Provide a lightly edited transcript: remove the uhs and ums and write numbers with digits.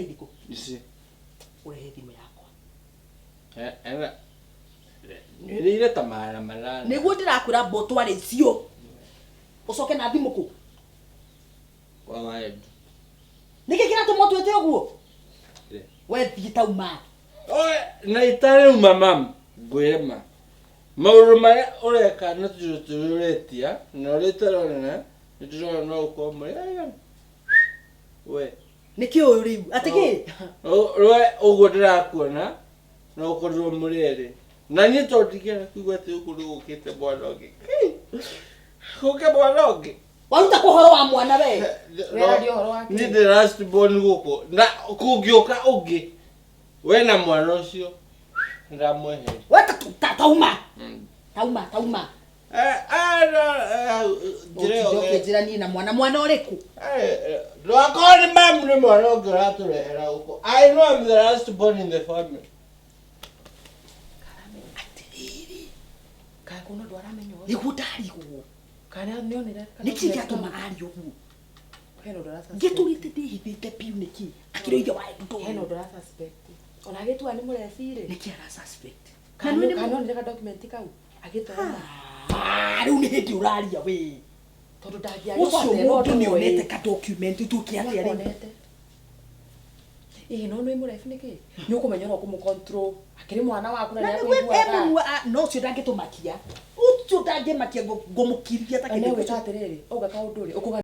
idiko isi urehe thimu yakwa era nirire tamara malana niguo ndirakwira mbotware cio ucoke na thimu ku Wa Edu niki kiratuma twete uguo we thitauma na itare mama gwema mauru mara ureka na tururetia na uretarona ndiro no ko muri we niki uyu riu atiki we uguo ndirakuona no ukorwo murere na ni tondikira kuigwa ati ukuru gukite bwana ongi kuke bwana ongi waruta kuhoro wa mwana we wera dio horo wake ni the last born guko na kugioka ungi we na mwana ucio ndamwehe we tauma jirani na mwana uriku Rwakoni mam ni mwana ongiratulehera guko I know I'm the last born in the family atiriri kai kuno dwaramenyo igutari guo kana nionera niki gatuma ari uguo heno dorasa geturite ndihithite piu niki akiroige Wa Edu heno dorasa suspect ona gitu ani murecire niki ara suspect kanonire ka document kau agitona riu ni hindi uraria we tondu ndagia ucio mundu ni onete ka document tukiaria ri no murefi niki ni ukumenya no kumu control akiri mwana waku na yakugua no cio ndangitumakia ucio ndangimakia ngumukiria takini ugatiriri uga kaunduri